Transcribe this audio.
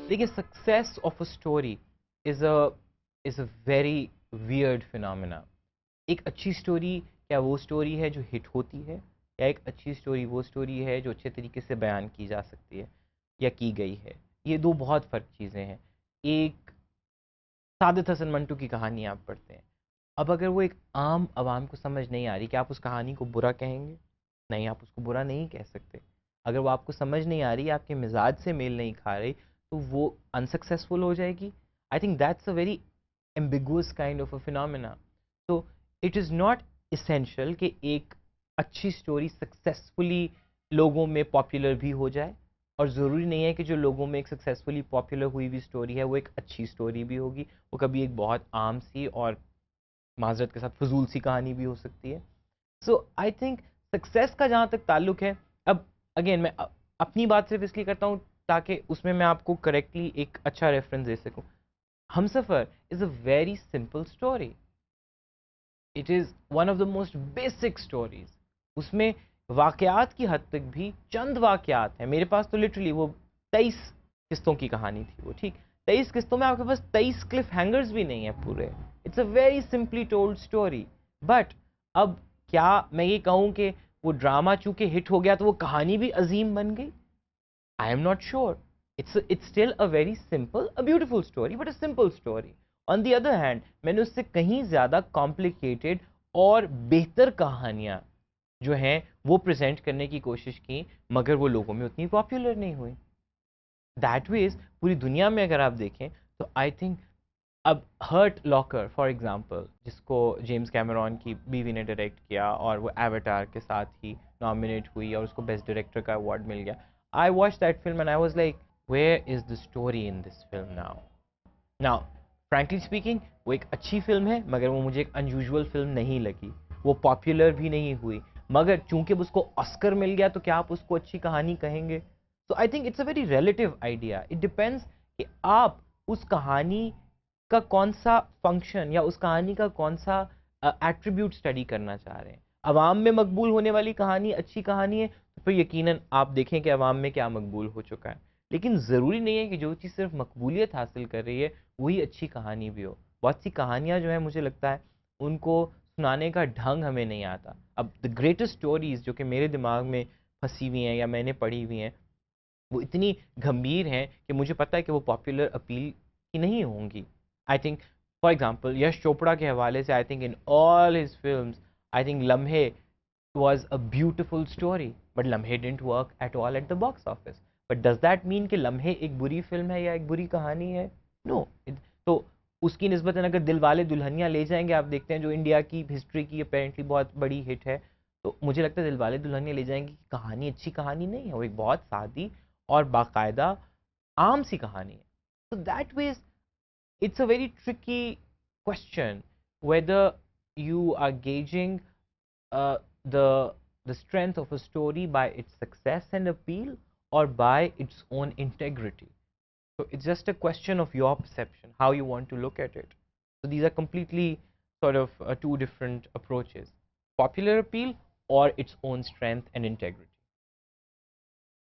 देखिए, success of a story is a very weird phenomena. एक अच्छी स्टोरी क्या वो स्टोरी है जो हिट होती है, या एक अच्छी स्टोरी वो स्टोरी है जो अच्छे तरीके से बयान की जा सकती है या की गई है। ये दो बहुत फ़र्क चीज़ें हैं। एक सादत हसन मंटू की कहानी आप पढ़ते हैं, अब अगर वो एक आम आवाम को समझ नहीं आ रही, क्या आप उस कहानी को बुरा कहेंगे? नहीं, आप उसको बुरा नहीं कह सकते। अगर वो आपको समझ नहीं आ रही, आपके मिजाज से मेल नहीं खा रही, तो वो अनसक्सेसफुल हो जाएगी। I think that's a very ambiguous kind of a phenomena. तो इट इज़ नॉट इसेंशियल कि एक अच्छी स्टोरी सक्सेसफुली लोगों में पॉपुलर भी हो जाए, और ज़रूरी नहीं है कि जो लोगों में एक सक्सेसफुली पॉपुलर हुई हुई स्टोरी है वो एक अच्छी स्टोरी भी होगी। वो कभी एक बहुत आम सी और माजरत के साथ फजूल सी कहानी भी हो सकती है। सो आई थिंक सक्सेस का जहाँ तक ताल्लुक है, अब अगेन मैं अपनी बात सिर्फ इसलिए करता हूँ ताकि उसमें मैं आपको करेक्टली एक अच्छा रेफरेंस दे सकूँ। Humsafar is a very simple story. It is one of the most basic stories. उसमें वाक़यात की हद तक भी चंद वाक़यात हैं। मेरे पास तो लिटरली वो 23 किस्तों की कहानी थी वो, ठीक? 23 किस्तों में आपके पास 23 क्लिफ हैंगर्स भी नहीं है पूरे। It's a very simply told story. But अब क्या मैं ये कहूँ कि वो ड्रामा चूंकि हिट हो गया तो वो कहानी भी अजीम बन गई? I am not sure. It's still a very simple, a beautiful story, but a simple story. On the other hand, मैंने उससे कहीं ज़्यादा complicated और बेहतर कहानियाँ जो हैं वो प्रेजेंट करने की कोशिश की, मगर वो लोगों में उतनी पॉपुलर नहीं हुई। दैट वीज पूरी दुनिया में अगर आप देखें तो आई थिंक अब हर्ट लॉकर फॉर एग्जांपल, जिसको जेम्स कैमरॉन की बीवी ने डायरेक्ट किया और वो एवेटार के साथ ही नॉमिनेट हुई और उसको बेस्ट डायरेक्टर का अवार्ड मिल गया। I watch that film and I was like, where is the story in this film now? Now frankly speaking, वो एक अच्छी फिल्म है, मगर वो मुझे एक अनयूजुअल फिल्म नहीं लगी। वो पॉपुलर भी नहीं हुई, मगर चूंकि उसको ऑस्कर मिल गया तो क्या आप उसको अच्छी कहानी कहेंगे? तो I think it's a very relative idea. It depends कि आप उस कहानी का कौन सा फंक्शन या उस कहानी का कौन सा एट्रीब्यूट स्टडी करना चाह रहे हैं। अवाम में मकबूल होने वाली कहानी अच्छी कहानी है, तो फिर यकीनन आप देखें कि अवाम में क्या मकबूल हो चुका है। लेकिन ज़रूरी नहीं है कि जो चीज़ सिर्फ मकबूलियत हासिल कर रही है वही अच्छी कहानी भी हो। बहुत सी कहानियाँ जो है मुझे लगता है उनको सुनाने का ढंग हमें नहीं आता। अब द ग्रेटेस्ट स्टोरीज़ जो कि मेरे दिमाग में फंसी हुई हैं या मैंने पढ़ी हुई हैं, वो इतनी गंभीर हैं कि मुझे पता है कि वो पॉपुलर अपील की नहीं होंगी। I think for example Yash Chopra के हवाले से, I think in all his films, I think लम्हे was a beautiful story, but लम्हे didn't work at all at the box office. But does that mean कि लम्हे एक बुरी फिल्म है या एक बुरी कहानी है? No. तो उसकी निस्बतन अगर दिलवाले दुल्हनिया ले जाएंगे, आप देखते हैं जो इंडिया की हिस्ट्री की अपेरेंटली बहुत बड़ी हिट है, तो मुझे लगता है दिलवाले दुल्हनिया ले जाएंगे कि कहानी अच्छी कहानी नहीं है, वो एक बहुत सादी और बाकायदा आम सी कहानी है। So that way it's a very tricky question whether you are gauging uh, the the strength of a story by its success and appeal, or by its own integrity. So it's just a question of your perception, how you want to look at it. So these are completely sort of two different approaches: popular appeal or its own strength and integrity.